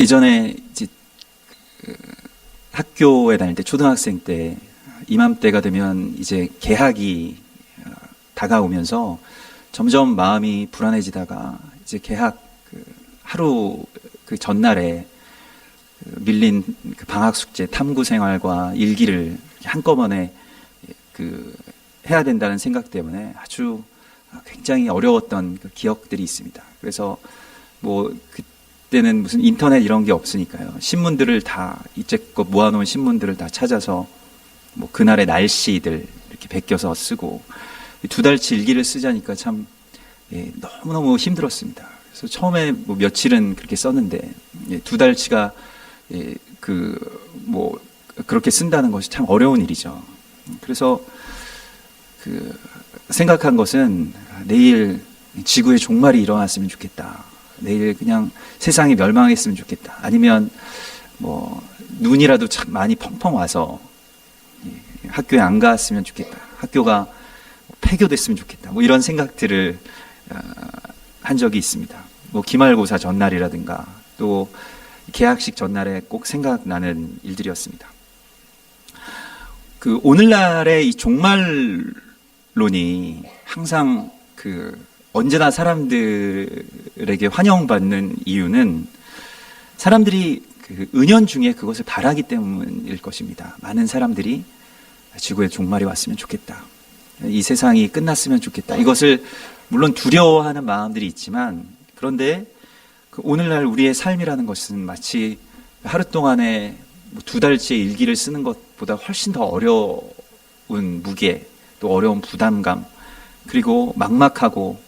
예전에 이제 학교에 다닐 때 초등학생 때 이맘때가 되면 이제 개학이 다가오면서 점점 마음이 불안해지다가 이제 개학 하루 그 전날에 밀린 그 방학 숙제 탐구 생활과 일기를 한꺼번에 해야 된다는 생각 때문에 아주 굉장히 어려웠던 그 기억들이 있습니다. 그래서 뭐 그때는 무슨 인터넷 이런 게 없으니까요. 신문들을 다 이제껏 모아놓은 신문들을 다 찾아서 뭐 그날의 날씨들 이렇게 베껴서 쓰고 2달치 일기를 쓰자니까 참 너무너무 힘들었습니다. 그래서 처음에 뭐 며칠은 그렇게 썼는데 2달치가 그렇게 쓴다는 것이 참 어려운 일이죠. 그래서 생각한 것은 내일 지구에 종말이 일어났으면 좋겠다. 내일 그냥 세상이 멸망했으면 좋겠다. 아니면 뭐 눈이라도 참 많이 펑펑 와서 학교에 안 갔으면 좋겠다. 학교가 폐교됐으면 좋겠다. 뭐 이런 생각들을 한 적이 있습니다. 뭐 기말고사 전날이라든가 또 개학식 전날에 꼭 생각나는 일들이었습니다. 오늘날의 이 종말론이 항상 언제나 사람들에게 환영받는 이유는 사람들이 은연중에 그것을 바라기 때문일 것입니다. 많은 사람들이 지구에 종말이 왔으면 좋겠다. 이 세상이 끝났으면 좋겠다. 이것을 물론 두려워하는 마음들이 있지만 그런데 오늘날 우리의 삶이라는 것은 마치 하루 동안에 2달치의 일기를 쓰는 것보다 훨씬 더 어려운 무게, 또 어려운 부담감, 그리고 막막하고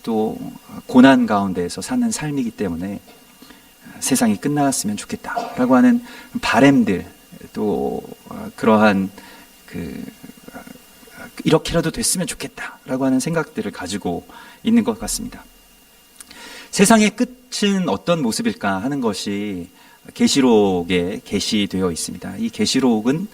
또 고난 가운데에서 사는 삶이기 때문에 세상이 끝났으면 좋겠다라고 하는 바램들, 또 그러한 이렇게라도 됐으면 좋겠다라고 하는 생각들을 가지고 있는 것 같습니다. 세상의 끝은 어떤 모습일까 하는 것이 계시록에 게시되어 있습니다. 이 계시록은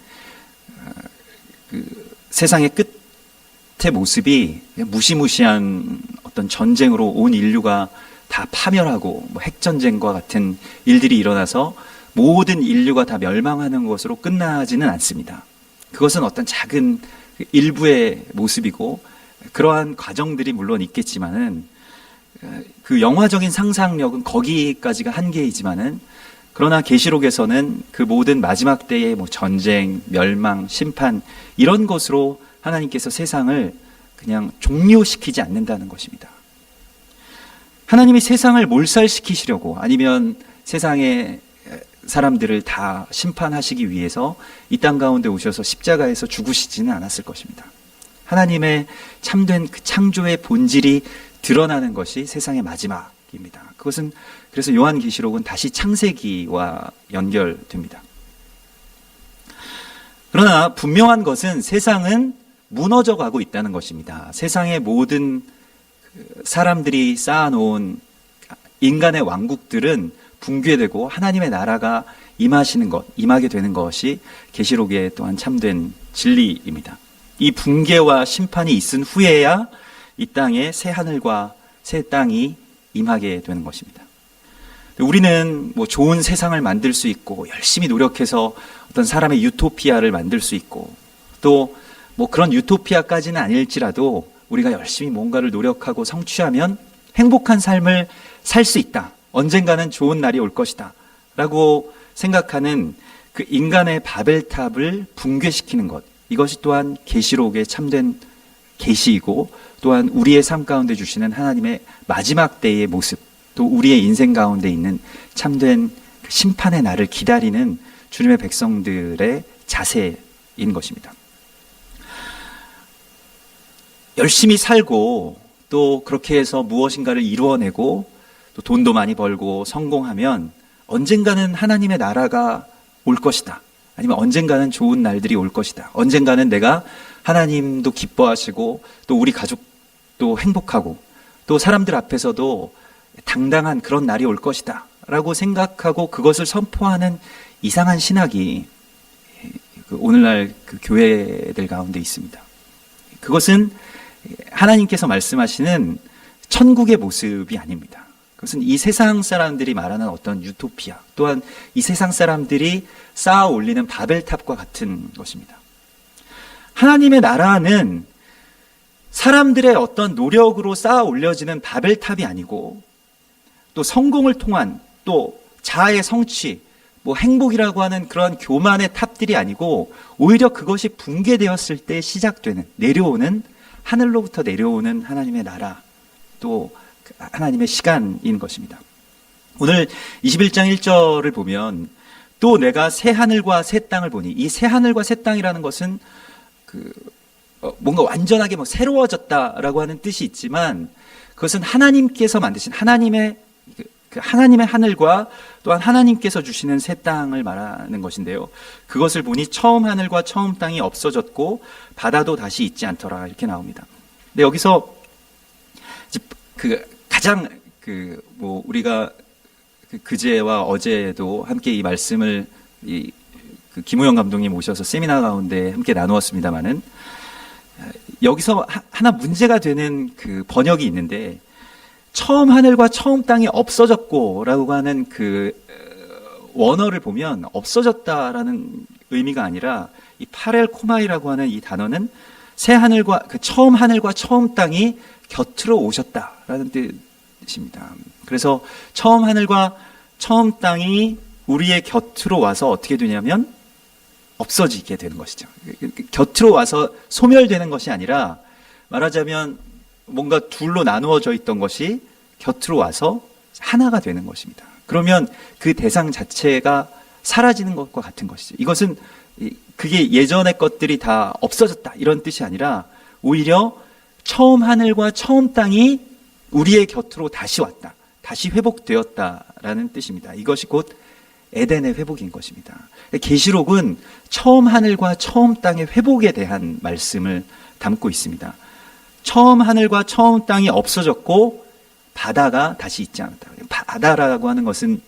세상의 끝의 모습이 무시무시한 어떤 전쟁으로 온 인류가 다 파멸하고 핵전쟁과 같은 일들이 일어나서 모든 인류가 다 멸망하는 것으로 끝나지는 않습니다. 그것은 어떤 작은 일부의 모습이고 그러한 과정들이 물론 있겠지만은 그 영화적인 상상력은 거기까지가 한계이지만은 그러나 계시록에서는 그 모든 마지막 때의 뭐 전쟁, 멸망, 심판 이런 것으로 하나님께서 세상을 그냥 종료시키지 않는다는 것입니다. 하나님이 세상을 몰살시키시려고 아니면 세상의 사람들을 다 심판하시기 위해서 이 땅 가운데 오셔서 십자가에서 죽으시지는 않았을 것입니다. 하나님의 참된 그 창조의 본질이 드러나는 것이 세상의 마지막입니다. 그것은 그래서 요한계시록은 다시 창세기와 연결됩니다. 그러나 분명한 것은 세상은 무너져 가고 있다는 것입니다. 세상의 모든 사람들이 쌓아놓은 인간의 왕국들은 붕괴되고 하나님의 나라가 임하게 되는 것이 계시록의 또한 참된 진리입니다. 이 붕괴와 심판이 있은 후에야 이 땅에 새 하늘과 새 땅이 임하게 되는 것입니다. 우리는 뭐 좋은 세상을 만들 수 있고 열심히 노력해서 어떤 사람의 유토피아를 만들 수 있고 또 뭐 그런 유토피아까지는 아닐지라도 우리가 열심히 뭔가를 노력하고 성취하면 행복한 삶을 살 수 있다. 언젠가는 좋은 날이 올 것이다. 라고 생각하는 그 인간의 바벨탑을 붕괴시키는 것. 이것이 또한 계시록의 참된 계시이고 또한 우리의 삶 가운데 주시는 하나님의 마지막 때의 모습, 또 우리의 인생 가운데 있는 참된 심판의 날을 기다리는 주님의 백성들의 자세인 것입니다. 열심히 살고 또 그렇게 해서 무엇인가를 이루어내고 또 돈도 많이 벌고 성공하면 언젠가는 하나님의 나라가 올 것이다. 아니면 언젠가는 좋은 날들이 올 것이다. 언젠가는 내가 하나님도 기뻐하시고 또 우리 가족도 행복하고 또 사람들 앞에서도 당당한 그런 날이 올 것이다 라고 생각하고 그것을 선포하는 이상한 신학이 오늘날 그 교회들 가운데 있습니다. 그것은 하나님께서 말씀하시는 천국의 모습이 아닙니다. 그것은 이 세상 사람들이 말하는 어떤 유토피아, 또한 이 세상 사람들이 쌓아 올리는 바벨탑과 같은 것입니다. 하나님의 나라는 사람들의 어떤 노력으로 쌓아 올려지는 바벨탑이 아니고, 또 성공을 통한, 또 자아의 성취, 뭐 행복이라고 하는 그런 교만의 탑들이 아니고, 오히려 그것이 붕괴되었을 때 시작되는, 내려오는, 하늘로부터 내려오는 하나님의 나라, 또 하나님의 시간인 것입니다. 오늘 21장 1절을 보면, 또 내가 새 하늘과 새 땅을 보니, 이 새 하늘과 새 땅이라는 것은 뭔가 완전하게 새로워졌다라고 하는 뜻이 있지만, 그것은 하나님께서 만드신 하나님의 하늘과 또한 하나님께서 주시는 새 땅을 말하는 것인데요. 그것을 보니 처음 하늘과 처음 땅이 없어졌고 바다도 다시 있지 않더라, 이렇게 나옵니다. 근데 여기서 가장 우리가 그제와 어제도 함께 이 말씀을 김우영 감독님 오셔서 세미나 가운데 함께 나누었습니다만은, 여기서 하나 문제가 되는 그 번역이 있는데, 처음 하늘과 처음 땅이 없어졌고 라고 하는 그 원어를 보면 없어졌다라는 의미가 아니라, 이 파렐 코마이라고 하는 이 단어는 새 하늘과 처음 하늘과 처음 땅이 곁으로 오셨다라는 뜻입니다. 그래서 처음 하늘과 처음 땅이 우리의 곁으로 와서 어떻게 되냐면 없어지게 되는 것이죠. 곁으로 와서 소멸되는 것이 아니라, 말하자면 뭔가 둘로 나누어져 있던 것이 곁으로 와서 하나가 되는 것입니다. 그러면 그 대상 자체가 사라지는 것과 같은 것이죠. 이것은 그게 예전의 것들이 다 없어졌다 이런 뜻이 아니라, 오히려 처음 하늘과 처음 땅이 우리의 곁으로 다시 왔다, 다시 회복되었다라는 뜻입니다. 이것이 곧 에덴의 회복인 것입니다. 계시록은 처음 하늘과 처음 땅의 회복에 대한 말씀을 담고 있습니다. 처음 하늘과 처음 땅이 없어졌고 바다가 다시 있지 않았다. 바다라고 하는 것은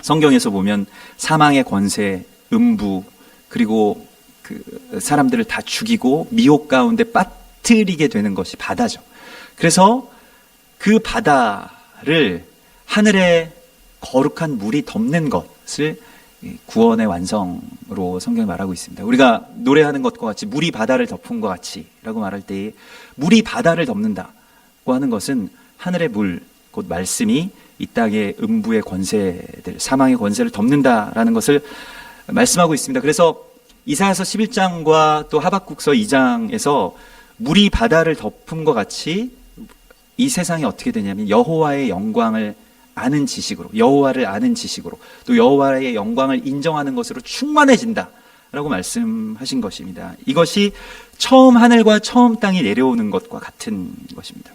성경에서 보면 사망의 권세, 음부, 그리고 그 사람들을 다 죽이고 미혹 가운데 빠뜨리게 되는 것이 바다죠. 그래서 그 바다를 하늘의 거룩한 물이 덮는 것을 구원의 완성으로 성경이 말하고 있습니다. 우리가 노래하는 것과 같이 물이 바다를 덮은 것 같이 라고 말할 때, 물이 바다를 덮는다고 하는 것은 하늘의 물, 곧 말씀이 이 땅의 음부의 권세들, 사망의 권세를 덮는다라는 것을 말씀하고 있습니다. 그래서 이사야서 11장과 또 하박국서 2장에서 물이 바다를 덮은 것 같이 이 세상이 어떻게 되냐면 여호와의 영광을 아는 지식으로, 여호와를 아는 지식으로, 또 여호와의 영광을 인정하는 것으로 충만해진다라고 말씀하신 것입니다. 이것이 처음 하늘과 처음 땅이 내려오는 것과 같은 것입니다.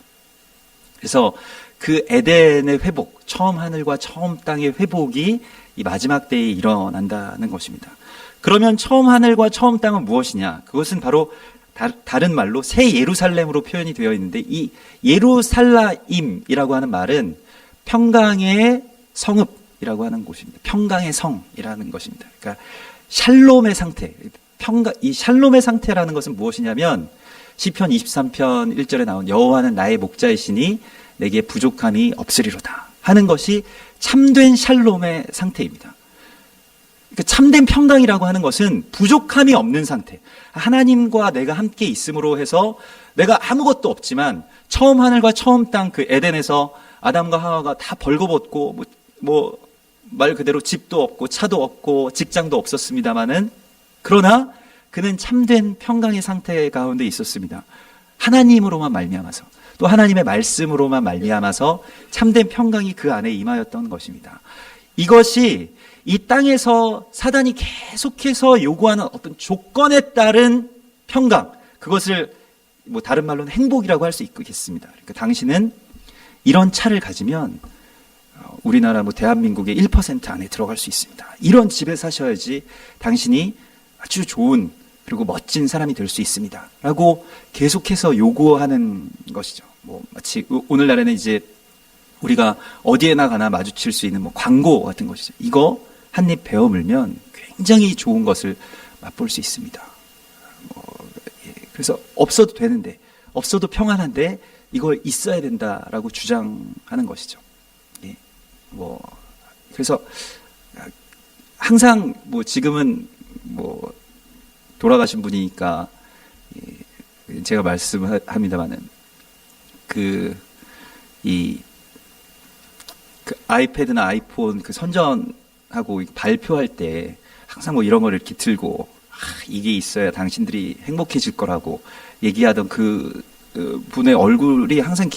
그래서 그 에덴의 회복, 처음 하늘과 처음 땅의 회복이 이 마지막 때에 일어난다는 것입니다. 그러면 처음 하늘과 처음 땅은 무엇이냐? 그것은 바로 다른 말로 새 예루살렘으로 표현이 되어 있는데, 이 예루살라임이라고 하는 말은 평강의 성읍이라고 하는 곳입니다. 평강의 성이라는 것입니다. 그러니까 샬롬의 상태, 이 샬롬의 상태라는 것은 무엇이냐면, 시편 23편 1절에 나온 여호와는 나의 목자이시니 내게 부족함이 없으리로다 하는 것이 참된 샬롬의 상태입니다. 그러니까 참된 평강이라고 하는 것은 부족함이 없는 상태, 하나님과 내가 함께 있음으로 해서 내가 아무것도 없지만, 처음 하늘과 처음 땅 그 에덴에서 아담과 하와가 다 벌거벗고 말 그대로 집도 없고 차도 없고 직장도 없었습니다마는, 그러나 그는 참된 평강의 상태 가운데 있었습니다. 하나님으로만 말미암아서, 또 하나님의 말씀으로만 말미암아서 참된 평강이 그 안에 임하였던 것입니다. 이것이 이 땅에서 사단이 계속해서 요구하는 어떤 조건에 따른 평강, 그것을 다른 말로는 행복이라고 할 수 있겠습니다. 그러니까 당신은 이런 차를 가지면 우리나라 대한민국의 1% 안에 들어갈 수 있습니다. 이런 집에 사셔야지 당신이 아주 좋은 그리고 멋진 사람이 될 수 있습니다. 라고 계속해서 요구하는 것이죠. 마치 오늘날에는 이제 우리가 어디에나 가나 마주칠 수 있는 광고 같은 것이죠. 이거 한 입 베어 물면 굉장히 좋은 것을 맛볼 수 있습니다. 그래서 없어도 되는데, 없어도 평안한데 이걸 있어야 된다라고 주장하는 것이죠. 뭐 그래서 항상 뭐 지금은 뭐 돌아가신 분이니까 제가 말씀합니다만은 그 아이패드나 아이폰 그 선전하고 발표할 때 항상 뭐 이런 거를 이렇게 들고 이게 있어야 당신들이 행복해질 거라고 얘기하던 그 분의 얼굴이 항상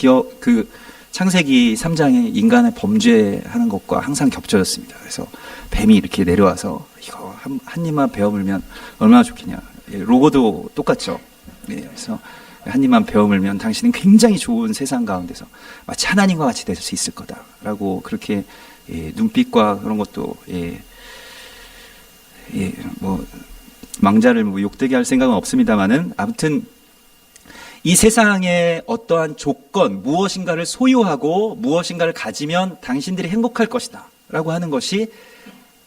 창세기 3장에 인간의 범죄하는 것과 항상 겹쳐졌습니다. 그래서 뱀이 이렇게 내려와서 이거 한 입만 베어물면 얼마나 좋겠냐. 로고도 똑같죠. 그래서 한 입만 베어물면 당신은 굉장히 좋은 세상 가운데서 마치 하나님과 같이 될 수 있을 거다라고 그렇게 눈빛과 그런 것도 뭐 망자를 뭐 욕되게 할 생각은 없습니다만은 아무튼 이 세상의 어떠한 조건, 무엇인가를 소유하고 무엇인가를 가지면 당신들이 행복할 것이다 라고 하는 것이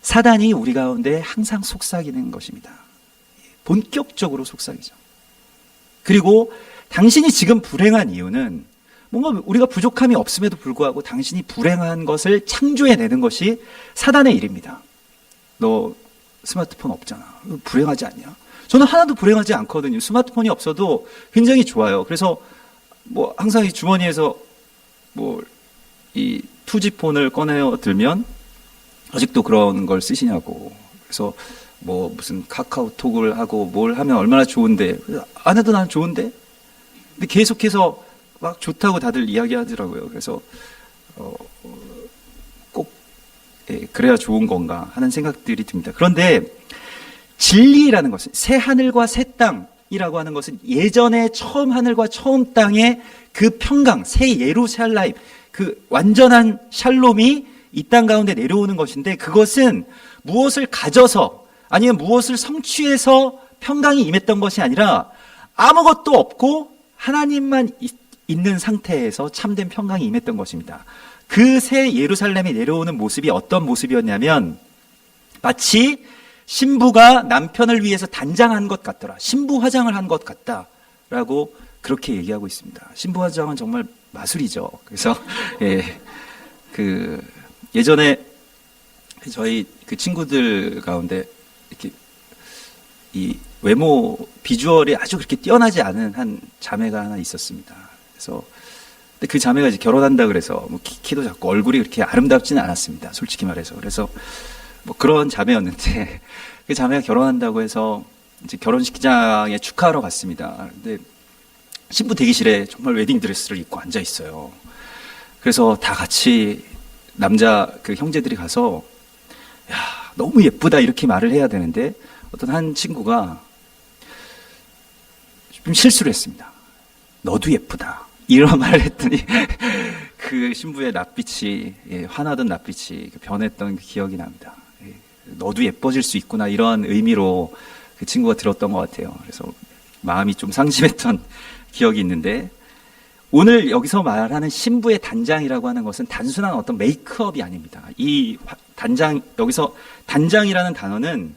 사단이 우리 가운데 항상 속삭이는 것입니다. 본격적으로 속삭이죠. 그리고 당신이 지금 불행한 이유는 뭔가 우리가 부족함이 없음에도 불구하고 당신이 불행한 것을 창조해내는 것이 사단의 일입니다. 너 스마트폰 없잖아. 불행하지 않냐? 저는 하나도 불행하지 않거든요. 스마트폰이 없어도 굉장히 좋아요. 그래서 뭐 항상 이 주머니에서 뭐 이 투지폰을 꺼내어 들면 아직도 그런 걸 쓰시냐고. 그래서 뭐 무슨 카카오톡을 하고 뭘 하면 얼마나 좋은데 안 해도 난 좋은데 근데 계속해서 막 좋다고 다들 이야기하더라고요. 그래서 꼭 그래야 좋은 건가 하는 생각들이 듭니다. 그런데 진리라는 것은 새 하늘과 새 땅이라고 하는 것은 예전에 처음 하늘과 처음 땅의 그 평강, 새 예루살렘, 그 완전한 샬롬이 이 땅 가운데 내려오는 것인데 그것은 무엇을 가져서 아니면 무엇을 성취해서 평강이 임했던 것이 아니라 아무것도 없고 하나님만 있는 상태에서 참된 평강이 임했던 것입니다. 그 새 예루살렘이 내려오는 모습이 어떤 모습이었냐면 마치 신부가 남편을 위해서 단장한 것 같더라. 신부 화장을 한 것 같다라고 그렇게 얘기하고 있습니다. 신부 화장은 정말 마술이죠. 그래서 예전에 저희 그 친구들 가운데 이렇게 이 외모 비주얼이 아주 그렇게 뛰어나지 않은 한 자매가 하나 있었습니다. 그래서 근데 그 자매가 이제 결혼한다 그래서 뭐 키도 작고 얼굴이 그렇게 아름답지는 않았습니다. 솔직히 말해서. 그래서 뭐 그런 자매였는데 그 자매가 결혼한다고 해서 이제 결혼식장에 축하하러 갔습니다. 근데 신부 대기실에 정말 웨딩 드레스를 입고 앉아 있어요. 그래서 다 같이 남자 그 형제들이 가서 야, 너무 예쁘다 이렇게 말을 해야 되는데 어떤 한 친구가 좀 실수를 했습니다. 너도 예쁘다. 이런 말을 했더니 그 신부의 낯빛이 화나던 낯빛이 변했던 기억이 납니다. 너도 예뻐질 수 있구나 이런 의미로 그 친구가 들었던 것 같아요. 그래서 마음이 좀 상심했던 기억이 있는데 오늘 여기서 말하는 신부의 단장이라고 하는 것은 단순한 어떤 메이크업이 아닙니다. 이 단장, 여기서 단장이라는 단어는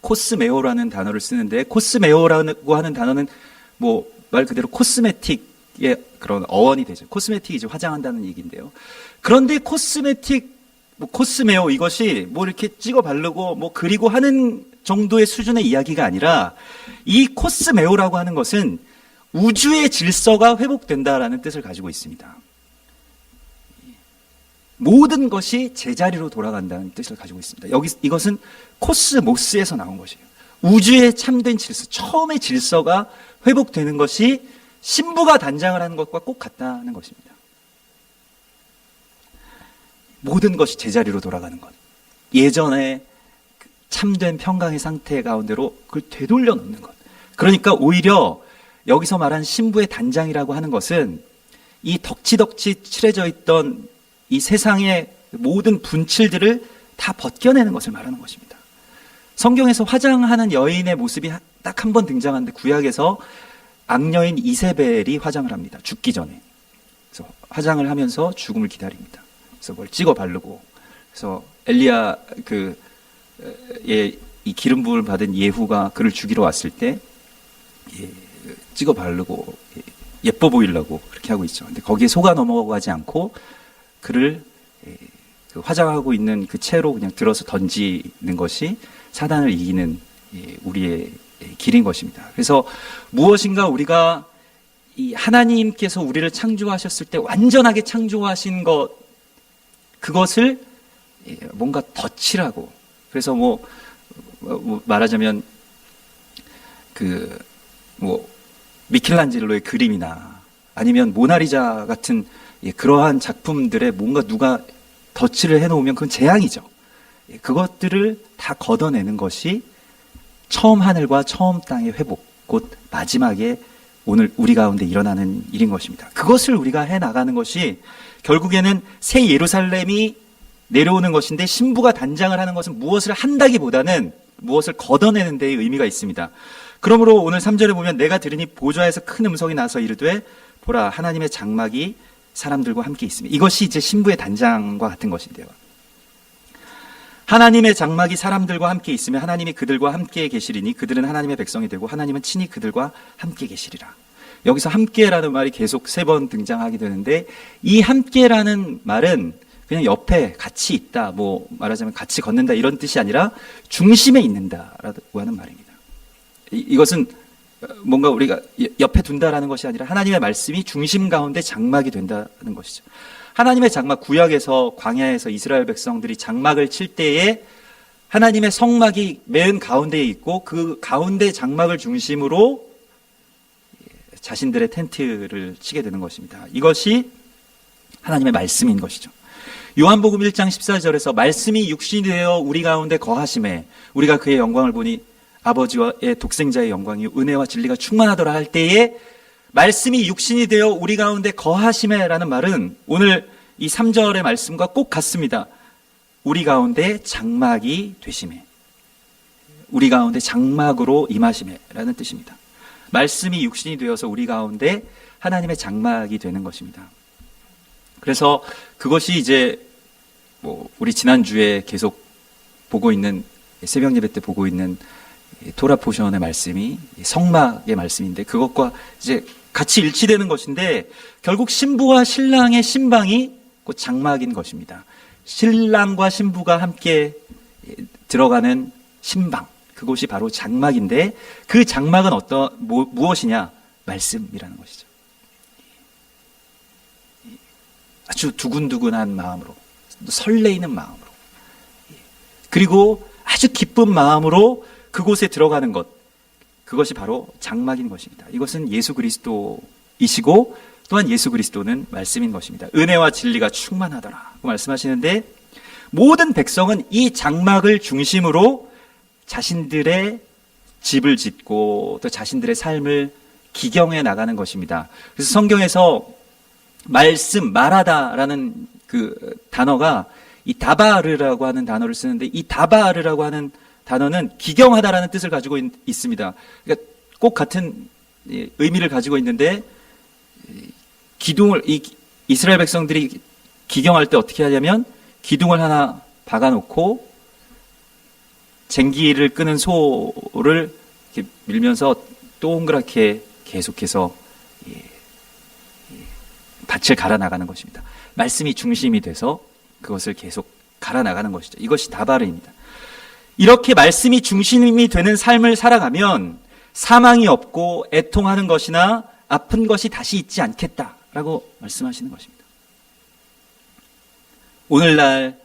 코스메오라는 단어를 쓰는데 코스메오라고 하는 단어는 뭐 말 그대로 코스메틱의 그런 어원이 되죠. 코스메틱이 이제 화장한다는 얘기인데요. 그런데 코스메오 이것이 뭐 이렇게 찍어 바르고 뭐 그리고 하는 정도의 수준의 이야기가 아니라 이 코스메오라고 하는 것은 우주의 질서가 회복된다라는 뜻을 가지고 있습니다. 모든 것이 제자리로 돌아간다는 뜻을 가지고 있습니다. 이것은 코스모스에서 나온 것이에요. 우주의 참된 질서, 처음의 질서가 회복되는 것이 신부가 단장을 하는 것과 꼭 같다는 것입니다. 모든 것이 제자리로 돌아가는 것. 예전에 참된 평강의 상태 가운데로 그걸 되돌려 놓는 것. 그러니까 오히려 여기서 말한 신부의 단장이라고 하는 것은 이 덕지덕지 칠해져 있던 이 세상의 모든 분칠들을 다 벗겨내는 것을 말하는 것입니다. 성경에서 화장하는 여인의 모습이 딱 한 번 등장하는데 구약에서 악녀인 이세벨이 화장을 합니다. 죽기 전에. 그래서 화장을 하면서 죽음을 기다립니다. 그래서 뭘 찍어 바르고 그래서 엘리야 이 기름 부음을 받은 예후가 그를 죽이러 왔을 때 찍어 바르고 예뻐 보이려고 그렇게 하고 있죠. 근데 거기에 속아 넘어가지 않고 그를 그 화장하고 있는 그 채로 그냥 들어서 던지는 것이 사단을 이기는 우리의 길인 것입니다. 그래서 무엇인가 우리가 이 하나님께서 우리를 창조하셨을 때 완전하게 창조하신 것, 그것을 뭔가 덧칠하고, 그래서 말하자면 미켈란젤로의 그림이나 아니면 모나리자 같은 그러한 작품들에 뭔가 누가 덧칠을 해놓으면 그건 재앙이죠. 그것들을 다 걷어내는 것이 처음 하늘과 처음 땅의 회복, 곧 마지막에 오늘 우리 가운데 일어나는 일인 것입니다. 그것을 우리가 해나가는 것이 결국에는 새 예루살렘이 내려오는 것인데, 신부가 단장을 하는 것은 무엇을 한다기보다는 무엇을 걷어내는 데의 의미가 있습니다. 그러므로 오늘 3절에 보면 내가 들으니 보좌에서 큰 음성이 나서 이르되 보라 하나님의 장막이 사람들과 함께 있습니다. 이것이 이제 신부의 단장과 같은 것인데요. 하나님의 장막이 사람들과 함께 있으며 하나님이 그들과 함께 계시리니 그들은 하나님의 백성이 되고 하나님은 친히 그들과 함께 계시리라. 여기서 함께라는 말이 계속 3번 등장하게 되는데, 이 함께라는 말은 그냥 옆에 같이 있다, 말하자면 같이 걷는다 이런 뜻이 아니라 중심에 있는다라고 하는 말입니다. 이것은 뭔가 우리가 옆에 둔다라는 것이 아니라 하나님의 말씀이 중심 가운데 장막이 된다는 것이죠. 하나님의 장막, 구약에서 광야에서 이스라엘 백성들이 장막을 칠 때에 하나님의 성막이 맨 가운데에 있고 그 가운데 장막을 중심으로 자신들의 텐트를 치게 되는 것입니다. 이것이 하나님의 말씀인 것이죠. 요한복음 1장 14절에서 말씀이 육신이 되어 우리 가운데 거하심에 우리가 그의 영광을 보니 아버지의 독생자의 영광이 은혜와 진리가 충만하더라 할 때에 말씀이 육신이 되어 우리 가운데 거하심에라는 말은 오늘 이 3절의 말씀과 꼭 같습니다. 우리 가운데 장막이 되심에, 우리 가운데 장막으로 임하심에라는 뜻입니다. 말씀이 육신이 되어서 우리 가운데 하나님의 장막이 되는 것입니다. 그래서 그것이 이제 우리 지난주에 계속 보고 있는, 새벽 예배 때 보고 있는 토라 포션의 말씀이 성막의 말씀인데, 그것과 이제 같이 일치되는 것인데, 결국 신부와 신랑의 신방이 곧 장막인 것입니다. 신랑과 신부가 함께 들어가는 신방, 그곳이 바로 장막인데, 그 장막은 무엇이냐? 말씀이라는 것이죠. 아주 두근두근한 마음으로, 설레이는 마음으로, 그리고 아주 기쁜 마음으로 그곳에 들어가는 것, 그것이 바로 장막인 것입니다. 이것은 예수 그리스도이시고 또한 예수 그리스도는 말씀인 것입니다. 은혜와 진리가 충만하더라 말씀하시는데, 모든 백성은 이 장막을 중심으로 자신들의 집을 짓고 또 자신들의 삶을 기경해 나가는 것입니다. 그래서 성경에서 말씀, 말하다라는 그 단어가 이 다바르라고 하는 단어를 쓰는데, 이 다바르라고 하는 단어는 기경하다라는 뜻을 가지고 있습니다. 그러니까 꼭 같은 의미를 가지고 있는데, 이스라엘 백성들이 기경할 때 어떻게 하냐면 기둥을 하나 박아놓고 쟁기를 끄는 소를 이렇게 밀면서 동그랗게 계속해서 밭을 갈아 나가는 것입니다. 말씀이 중심이 돼서 그것을 계속 갈아 나가는 것이죠. 이것이 다바르입니다. 이렇게 말씀이 중심이 되는 삶을 살아가면 사망이 없고 애통하는 것이나 아픈 것이 다시 있지 않겠다라고 말씀하시는 것입니다. 오늘날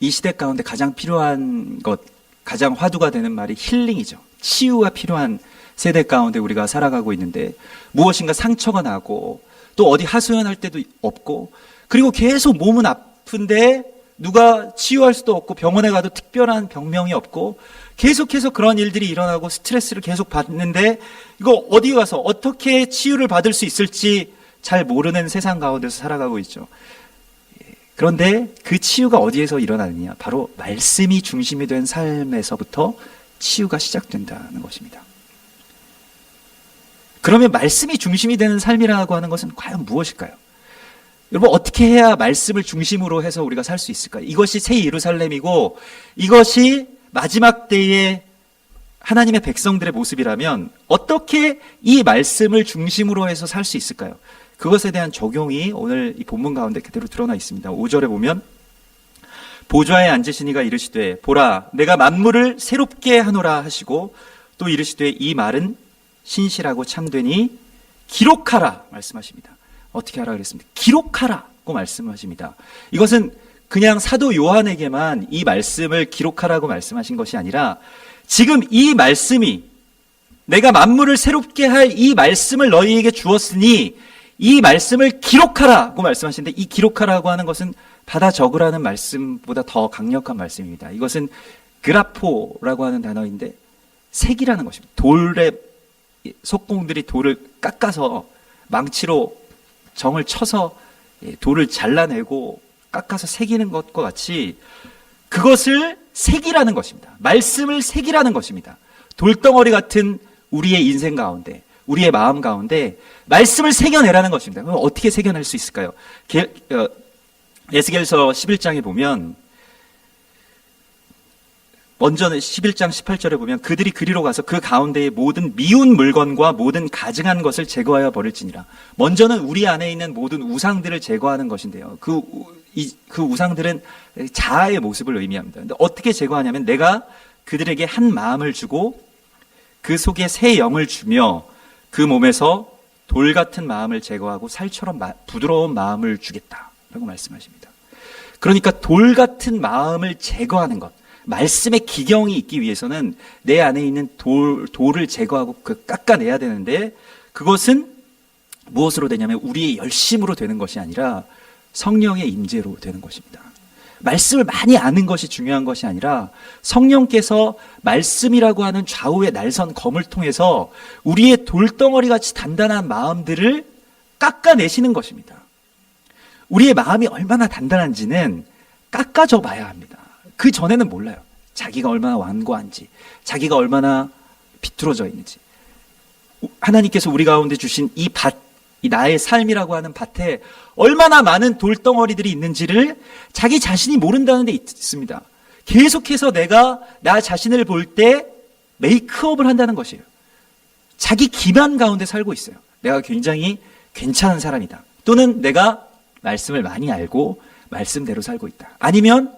이 시대 가운데 가장 필요한 것, 가장 화두가 되는 말이 힐링이죠. 치유가 필요한 세대 가운데 우리가 살아가고 있는데, 무엇인가 상처가 나고 또 어디 하소연할 때도 없고, 그리고 계속 몸은 아픈데 누가 치유할 수도 없고 병원에 가도 특별한 병명이 없고 계속해서 그런 일들이 일어나고 스트레스를 계속 받는데, 이거 어디 가서 어떻게 치유를 받을 수 있을지 잘 모르는 세상 가운데서 살아가고 있죠. 그런데 그 치유가 어디에서 일어나느냐? 바로 말씀이 중심이 된 삶에서부터 치유가 시작된다는 것입니다. 그러면 말씀이 중심이 되는 삶이라고 하는 것은 과연 무엇일까요? 여러분, 어떻게 해야 말씀을 중심으로 해서 우리가 살 수 있을까요? 이것이 새 예루살렘이고 이것이 마지막 때의 하나님의 백성들의 모습이라면 어떻게 이 말씀을 중심으로 해서 살 수 있을까요? 그것에 대한 적용이 오늘 이 본문 가운데 그대로 드러나 있습니다. 5절에 보면 보좌에 앉으시니가 이르시되 보라 내가 만물을 새롭게 하노라 하시고 또 이르시되 이 말은 신실하고 참되니 기록하라 말씀하십니다. 어떻게 하라 그랬습니까? 기록하라고 말씀하십니다. 이것은 그냥 사도 요한에게만 이 말씀을 기록하라고 말씀하신 것이 아니라 지금 이 말씀이 내가 만물을 새롭게 할 이 말씀을 너희에게 주었으니 이 말씀을 기록하라고 말씀하시는데 이 기록하라고 하는 것은 받아 적으라는 말씀보다 더 강력한 말씀입니다. 이것은 그라포라고 하는 단어인데 색이라는 것입니다. 돌에 속공들이 돌을 깎아서 망치로 정을 쳐서 돌을 잘라내고 깎아서 새기는 것과 같이 그것을 새기라는 것입니다. 말씀을 새기라는 것입니다. 돌덩어리 같은 우리의 인생 가운데, 우리의 마음 가운데 말씀을 새겨내라는 것입니다. 그럼 어떻게 새겨낼 수 있을까요? 에스겔서 11장에 보면 먼저는 11장 18절에 보면 그들이 그리로 가서 그 가운데의 모든 미운 물건과 모든 가증한 것을 제거하여 버릴지니라. 먼저는 우리 안에 있는 모든 우상들을 제거하는 것인데요. 그 우상들은 자아의 모습을 의미합니다. 근데 어떻게 제거하냐면 내가 그들에게 한 마음을 주고 그 속에 새 영을 주며 그 몸에서 돌 같은 마음을 제거하고 살처럼 부드러운 마음을 주겠다라고 말씀하십니다. 그러니까 돌 같은 마음을 제거하는 것, 말씀의 기경이 있기 위해서는 내 안에 있는 돌을 제거하고 깎아내야 되는데 그것은 무엇으로 되냐면 우리의 열심으로 되는 것이 아니라 성령의 임재로 되는 것입니다. 말씀을 많이 아는 것이 중요한 것이 아니라 성령께서 말씀이라고 하는 좌우의 날선 검을 통해서 우리의 돌덩어리 같이 단단한 마음들을 깎아내시는 것입니다. 우리의 마음이 얼마나 단단한지는 깎아져 봐야 합니다. 그 전에는 몰라요. 자기가 얼마나 완고한지, 자기가 얼마나 비뚤어져 있는지. 하나님께서 우리 가운데 주신 이 밭, 이 나의 삶이라고 하는 밭에 얼마나 많은 돌덩어리들이 있는지를 자기 자신이 모른다는 데 있습니다. 계속해서 내가 나 자신을 볼 때 메이크업을 한다는 것이에요. 자기 기만 가운데 살고 있어요. 내가 굉장히 괜찮은 사람이다. 또는 내가 말씀을 많이 알고 말씀대로 살고 있다. 아니면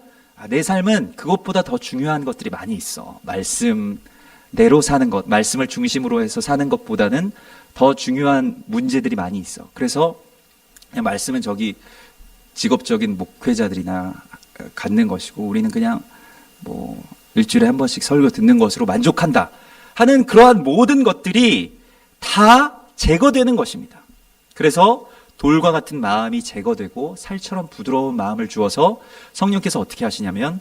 내 삶은 그것보다 더 중요한 것들이 많이 있어. 말씀대로 사는 것, 말씀을 중심으로 해서 사는 것보다는 더 중요한 문제들이 많이 있어. 그래서 그냥 말씀은 저기 직업적인 목회자들이나 갖는 것이고 우리는 그냥 뭐 일주일에 한 번씩 설교 듣는 것으로 만족한다 하는 그러한 모든 것들이 다 제거되는 것입니다. 그래서 돌과 같은 마음이 제거되고 살처럼 부드러운 마음을 주어서 성령께서 어떻게 하시냐면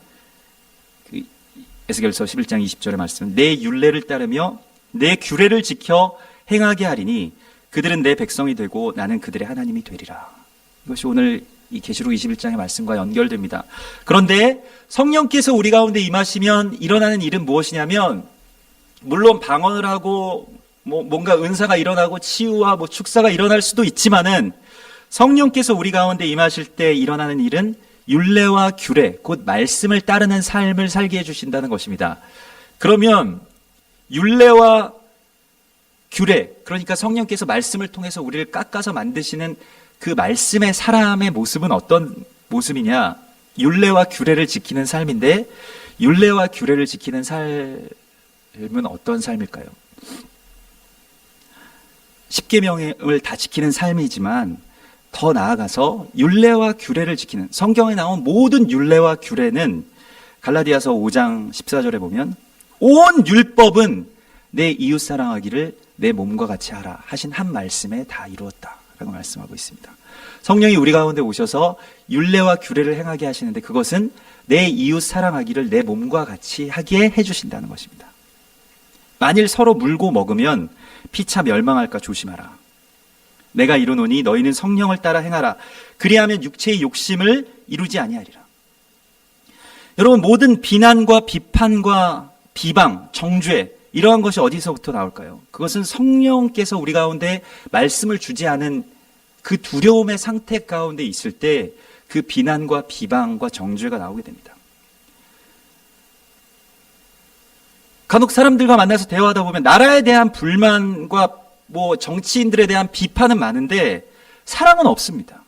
에스겔서 11장 20절의 말씀, 내 율례를 따르며 내 규례를 지켜 행하게 하리니 그들은 내 백성이 되고 나는 그들의 하나님이 되리라. 이것이 오늘 이 계시록 21장의 말씀과 연결됩니다. 그런데 성령께서 우리 가운데 임하시면 일어나는 일은 무엇이냐면 물론 방언을 하고 뭔가 은사가 일어나고 치유와 축사가 일어날 수도 있지만은 성령께서 우리 가운데 임하실 때 일어나는 일은 율례와 규례, 곧 말씀을 따르는 삶을 살게 해주신다는 것입니다. 그러면 율례와 규례, 그러니까 성령께서 말씀을 통해서 우리를 깎아서 만드시는 그 말씀의 사람의 모습은 어떤 모습이냐? 율례와 규례를 지키는 삶인데 율례와 규례를 지키는 삶은 어떤 삶일까요? 십계명을 다 지키는 삶이지만 더 나아가서 율례와 규례를 지키는, 성경에 나온 모든 율례와 규례는 갈라디아서 5장 14절에 보면 온 율법은 내 이웃 사랑하기를 내 몸과 같이 하라 하신 한 말씀에 다 이루었다라고 말씀하고 있습니다. 성령이 우리 가운데 오셔서 율례와 규례를 행하게 하시는데 그것은 내 이웃 사랑하기를 내 몸과 같이 하게 해주신다는 것입니다. 만일 서로 물고 먹으면 피차 멸망할까 조심하라. 내가 이루노니 너희는 성령을 따라 행하라. 그리하면 육체의 욕심을 이루지 아니하리라. 여러분, 모든 비난과 비판과 비방, 정죄 이러한 것이 어디서부터 나올까요? 그것은 성령께서 우리 가운데 말씀을 주지 않은 그 두려움의 상태 가운데 있을 때 그 비난과 비방과 정죄가 나오게 됩니다. 간혹 사람들과 만나서 대화하다 보면 나라에 대한 불만과 정치인들에 대한 비판은 많은데 사랑은 없습니다.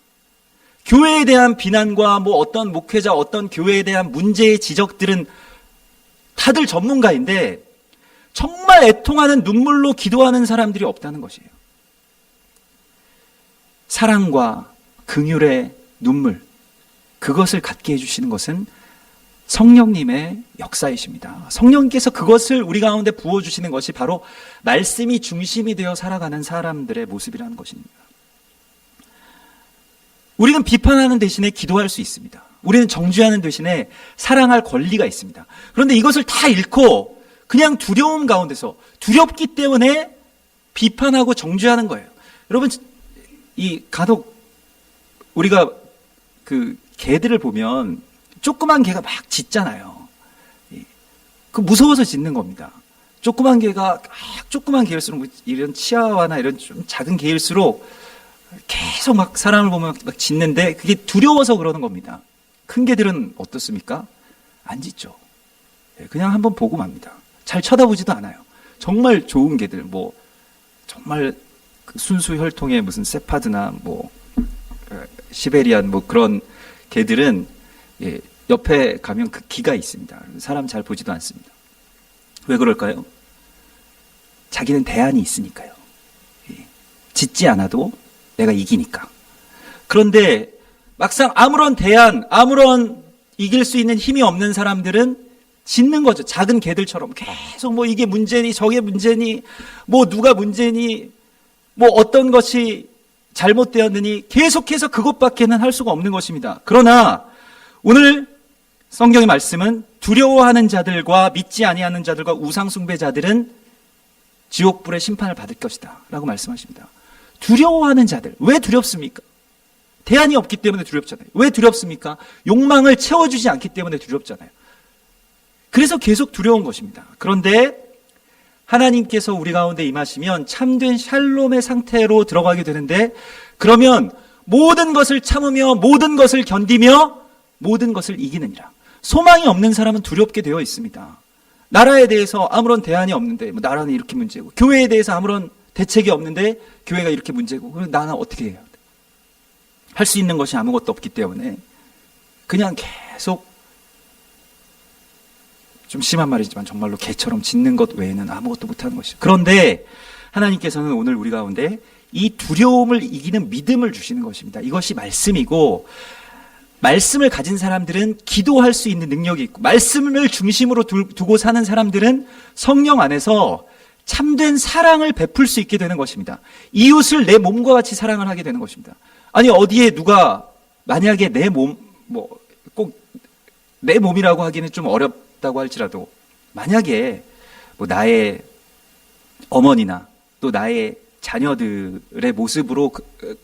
교회에 대한 비난과 뭐 어떤 목회자, 어떤 교회에 대한 문제의 지적들은 다들 전문가인데 정말 애통하는 눈물로 기도하는 사람들이 없다는 것이에요. 사랑과 긍휼의 눈물, 그것을 갖게 해주시는 것은 성령님의 역사이십니다. 성령님께서 그것을 우리 가운데 부어주시는 것이 바로 말씀이 중심이 되어 살아가는 사람들의 모습이라는 것입니다. 우리는 비판하는 대신에 기도할 수 있습니다. 우리는 정죄하는 대신에 사랑할 권리가 있습니다. 그런데 이것을 다 잃고 그냥 두려움 가운데서 두렵기 때문에 비판하고 정죄하는 거예요. 여러분, 이 간혹 우리가 그 개들을 보면 조그만 개가 막 짖잖아요. 그 무서워서 짖는 겁니다. 조그만 개가 조그만 개일수록 이런 치아와나 이런 좀 작은 개일수록 계속 막 사람을 보면 막 짖는데 그게 두려워서 그러는 겁니다. 큰 개들은 어떻습니까? 안 짖죠. 그냥 한번 보고 맙니다. 잘 쳐다보지도 않아요. 정말 좋은 개들, 뭐 정말 그 순수 혈통의 무슨 세파드나 뭐 시베리안 뭐 그런 개들은 옆에 가면 그 기가 있습니다. 사람 잘 보지도 않습니다. 왜 그럴까요? 자기는 대안이 있으니까요. 짖지 않아도 내가 이기니까. 그런데 막상 아무런 대안, 아무런 이길 수 있는 힘이 없는 사람들은 짖는 거죠. 작은 개들처럼 계속 뭐 이게 문제니 저게 문제니 뭐 누가 문제니 뭐 어떤 것이 잘못되었느니 계속해서 그것밖에는 할 수가 없는 것입니다. 그러나 오늘 성경의 말씀은 두려워하는 자들과 믿지 아니하는 자들과 우상숭배자들은 지옥불의 심판을 받을 것이다 라고 말씀하십니다. 두려워하는 자들, 왜 두렵습니까? 대안이 없기 때문에 두렵잖아요. 왜 두렵습니까? 욕망을 채워주지 않기 때문에 두렵잖아요. 그래서 계속 두려운 것입니다. 그런데 하나님께서 우리 가운데 임하시면 참된 샬롬의 상태로 들어가게 되는데, 그러면 모든 것을 참으며 모든 것을 견디며 모든 것을 이기느니라. 소망이 없는 사람은 두렵게 되어 있습니다. 나라에 대해서 아무런 대안이 없는데, 뭐 나라는 이렇게 문제고, 교회에 대해서 아무런 대책이 없는데 교회가 이렇게 문제고, 그럼 나는 어떻게 해야 돼? 할 수 있는 것이 아무것도 없기 때문에 그냥 계속, 좀 심한 말이지만 정말로 개처럼 짖는 것 외에는 아무것도 못하는 것이죠. 그런데 하나님께서는 오늘 우리 가운데 이 두려움을 이기는 믿음을 주시는 것입니다. 이것이 말씀이고, 말씀을 가진 사람들은 기도할 수 있는 능력이 있고, 말씀을 중심으로 두고 사는 사람들은 성령 안에서 참된 사랑을 베풀 수 있게 되는 것입니다. 이웃을 내 몸과 같이 사랑을 하게 되는 것입니다. 아니, 어디에 누가 만약에 내 몸, 뭐 꼭 내 몸이라고 하기는 좀 어렵다고 할지라도, 만약에 뭐 나의 어머니나 또 나의 자녀들의 모습으로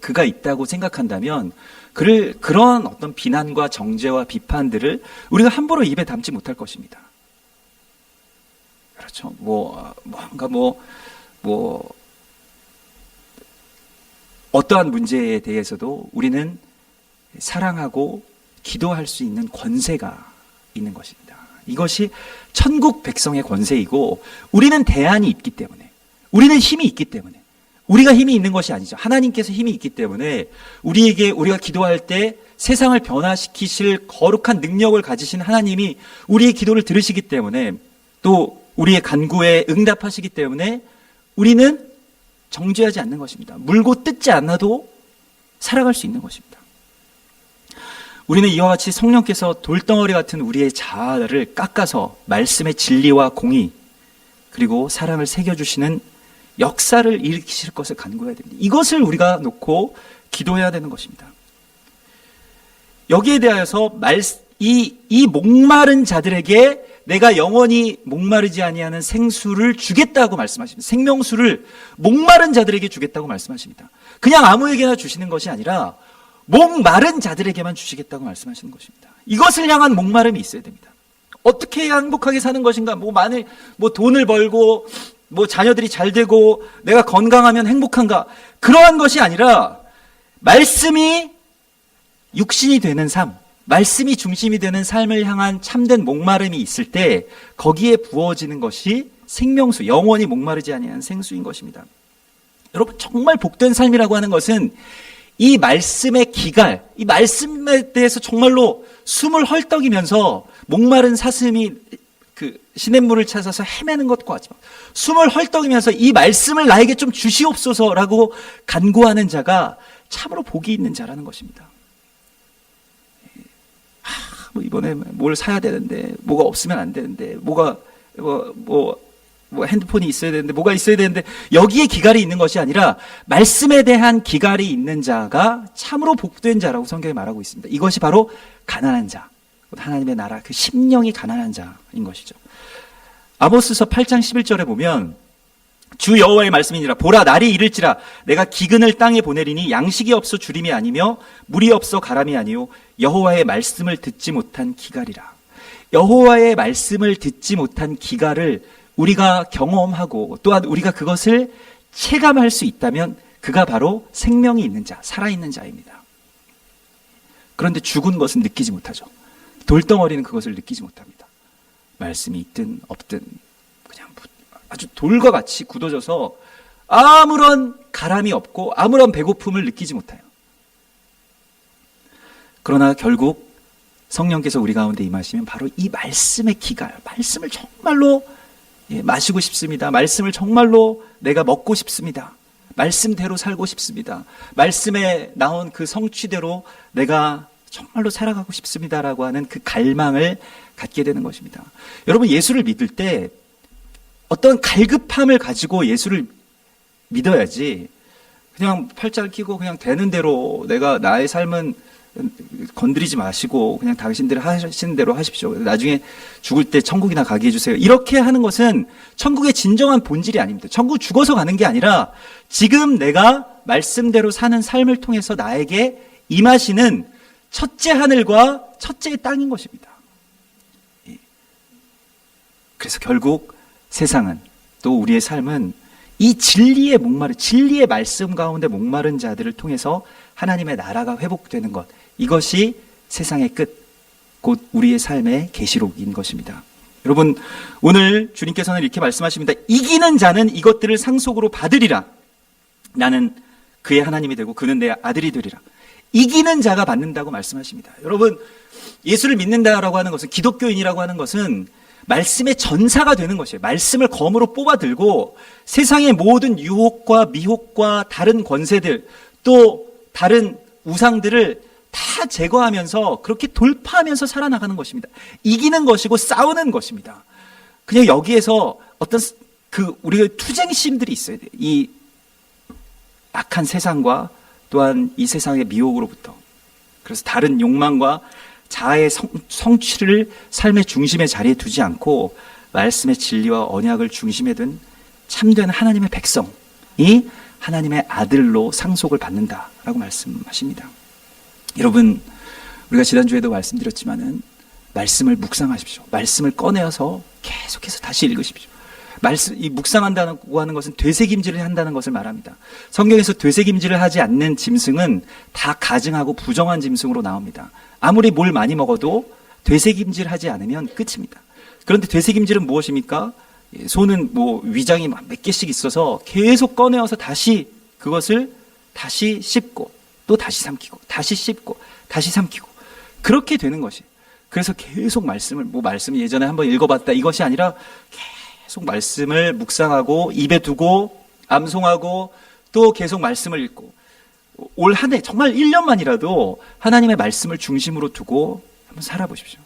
그가 있다고 생각한다면 그런 어떤 비난과 정죄와 비판들을 우리가 함부로 입에 담지 못할 것입니다. 그렇죠. 뭔가 어떠한 문제에 대해서도 우리는 사랑하고 기도할 수 있는 권세가 있는 것입니다. 이것이 천국 백성의 권세이고, 우리는 대안이 있기 때문에, 우리는 힘이 있기 때문에, 우리가 힘이 있는 것이 아니죠. 하나님께서 힘이 있기 때문에 우리가 기도할 때 세상을 변화시키실 거룩한 능력을 가지신 하나님이 우리의 기도를 들으시기 때문에, 또 우리의 간구에 응답하시기 때문에 우리는 정죄하지 않는 것입니다. 물고 뜯지 않아도 살아갈 수 있는 것입니다. 우리는 이와 같이 성령께서 돌덩어리 같은 우리의 자아를 깎아서 말씀의 진리와 공의 그리고 사랑을 새겨주시는 역사를 일으키실 것을 간구해야 됩니다. 이것을 우리가 놓고 기도해야 되는 것입니다. 여기에 대하여서 이 목마른 자들에게 내가 영원히 목마르지 아니하는 생수를 주겠다고 말씀하십니다. 생명수를 목마른 자들에게 주겠다고 말씀하십니다. 그냥 아무에게나 주시는 것이 아니라 목마른 자들에게만 주시겠다고 말씀하시는 것입니다. 이것을 향한 목마름이 있어야 됩니다. 어떻게 해야 행복하게 사는 것인가? 돈을 벌고, 자녀들이 잘 되고, 내가 건강하면 행복한가? 그러한 것이 아니라, 말씀이 육신이 되는 삶, 말씀이 중심이 되는 삶을 향한 참된 목마름이 있을 때, 거기에 부어지는 것이 생명수, 영원히 목마르지 아니하는 생수인 것입니다. 여러분, 정말 복된 삶이라고 하는 것은 이 말씀의 기갈, 이 말씀에 대해서 정말로 숨을 헐떡이면서 목마른 사슴이 그 시냇물을 찾아서 헤매는 것과 같지만 숨을 헐떡이면서 이 말씀을 나에게 좀 주시옵소서라고 간구하는 자가 참으로 복이 있는 자라는 것입니다. 뭐 이번에 뭘 사야 되는데, 뭐가 없으면 안 되는데, 핸드폰이 있어야 되는데, 뭐가 있어야 되는데, 여기에 기갈이 있는 것이 아니라, 말씀에 대한 기갈이 있는 자가 참으로 복된 자라고 성경이 말하고 있습니다. 이것이 바로 가난한 자, 하나님의 나라, 그 심령이 가난한 자인 것이죠. 아모스서 8장 11절에 보면, 주 여호와의 말씀이니라. 보라, 날이 이를지라. 내가 기근을 땅에 보내리니 양식이 없어 주림이 아니며 물이 없어 가람이 아니요 여호와의 말씀을 듣지 못한 기갈이라. 여호와의 말씀을 듣지 못한 기갈을 우리가 경험하고 또한 우리가 그것을 체감할 수 있다면 그가 바로 생명이 있는 자, 살아있는 자입니다. 그런데 죽은 것은 느끼지 못하죠. 돌덩어리는 그것을 느끼지 못합니다. 말씀이 있든 없든 그냥 아주 돌과 같이 굳어져서 아무런 가람이 없고 아무런 배고픔을 느끼지 못해요. 그러나 결국 성령께서 우리 가운데 임하시면 바로 이 말씀의 기갈, 말씀을 정말로 마시고 싶습니다. 말씀을 정말로 내가 먹고 싶습니다. 말씀대로 살고 싶습니다. 말씀에 나온 그 성취대로 내가 정말로 살아가고 싶습니다라고 하는 그 갈망을 갖게 되는 것입니다. 여러분, 예수를 믿을 때 어떤 갈급함을 가지고 예수를 믿어야지 그냥 팔짱을 끼고 그냥 되는 대로 내가 나의 삶은 건드리지 마시고 그냥 당신들이 하시는 대로 하십시오. 나중에 죽을 때 천국이나 가게 해주세요. 이렇게 하는 것은 천국의 진정한 본질이 아닙니다. 천국 죽어서 가는 게 아니라 지금 내가 말씀대로 사는 삶을 통해서 나에게 임하시는 첫째 하늘과 첫째 땅인 것입니다. 그래서 결국 세상은 또 우리의 삶은 이 진리의 진리의 말씀 가운데 목마른 자들을 통해서 하나님의 나라가 회복되는 것, 이것이 세상의 끝, 곧 우리의 삶의 계시록인 것입니다. 여러분, 오늘 주님께서는 이렇게 말씀하십니다. 이기는 자는 이것들을 상속으로 받으리라. 나는 그의 하나님이 되고 그는 내 아들이 되리라. 이기는 자가 받는다고 말씀하십니다. 여러분, 예수를 믿는다라고 하는 것은, 기독교인이라고 하는 것은 말씀의 전사가 되는 것이에요. 말씀을 검으로 뽑아들고 세상의 모든 유혹과 미혹과 다른 권세들, 또 다른 우상들을 다 제거하면서 그렇게 돌파하면서 살아나가는 것입니다. 이기는 것이고 싸우는 것입니다. 그냥 여기에서 어떤 우리의 투쟁심들이 있어야 돼요. 이 악한 세상과 또한 이 세상의 미혹으로부터. 그래서 다른 욕망과 자아의 성취를 삶의 중심의 자리에 두지 않고 말씀의 진리와 언약을 중심에 둔 참된 하나님의 백성이 하나님의 아들로 상속을 받는다라고 말씀하십니다. 여러분, 우리가 지난주에도 말씀드렸지만은 말씀을 묵상하십시오. 말씀을 꺼내어서 계속해서 다시 읽으십시오. 이 묵상한다고 하는 것은 되새김질을 한다는 것을 말합니다. 성경에서 되새김질을 하지 않는 짐승은 다 가증하고 부정한 짐승으로 나옵니다. 아무리 뭘 많이 먹어도 되새김질 하지 않으면 끝입니다. 그런데 되새김질은 무엇입니까? 소는 위장이 몇 개씩 있어서 계속 꺼내어서 다시 그것을 다시 씹고 또 다시 삼키고 다시 씹고 다시 삼키고 그렇게 되는 것이. 그래서 계속 말씀을 예전에 한번 읽어봤다 이것이 아니라 계속 말씀을 묵상하고 입에 두고 암송하고 또 계속 말씀을 읽고 올 한 해 정말 1년만이라도 하나님의 말씀을 중심으로 두고 한번 살아보십시오.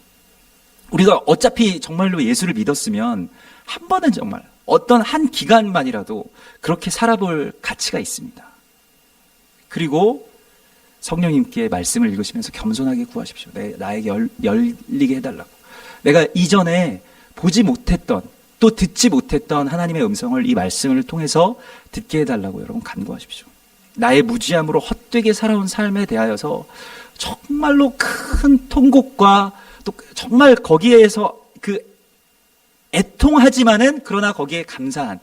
우리가 어차피 정말로 예수를 믿었으면 한 번은 정말 어떤 한 기간만이라도 그렇게 살아볼 가치가 있습니다. 그리고 성령님께 말씀을 읽으시면서 겸손하게 구하십시오. 나에게 열리게 해달라고. 내가 이전에 보지 못했던 또 듣지 못했던 하나님의 음성을 이 말씀을 통해서 듣게 해달라고 여러분 간구하십시오. 나의 무지함으로 헛되게 살아온 삶에 대하여서 정말로 큰 통곡과 또 정말 거기에서 애통하지만은 그러나 거기에 감사한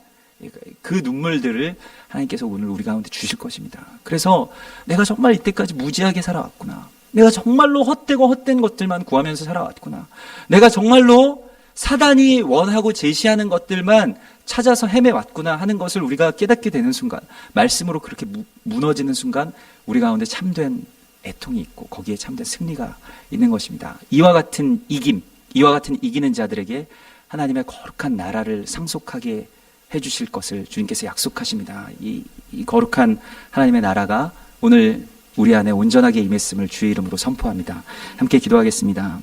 그 눈물들을 하나님께서 오늘 우리 가운데 주실 것입니다. 그래서 내가 정말 이때까지 무지하게 살아왔구나. 내가 정말로 헛되고 헛된 것들만 구하면서 살아왔구나. 내가 정말로 사단이 원하고 제시하는 것들만 찾아서 헤매왔구나 하는 것을 우리가 깨닫게 되는 순간, 말씀으로 그렇게 무너지는 순간 우리 가운데 참된 애통이 있고 거기에 참된 승리가 있는 것입니다. 이와 같은 이김, 이와 같은 이기는 자들에게 하나님의 거룩한 나라를 상속하게 해주실 것을 주님께서 약속하십니다. 이 거룩한 하나님의 나라가 오늘 우리 안에 온전하게 임했음을 주의 이름으로 선포합니다. 함께 기도하겠습니다.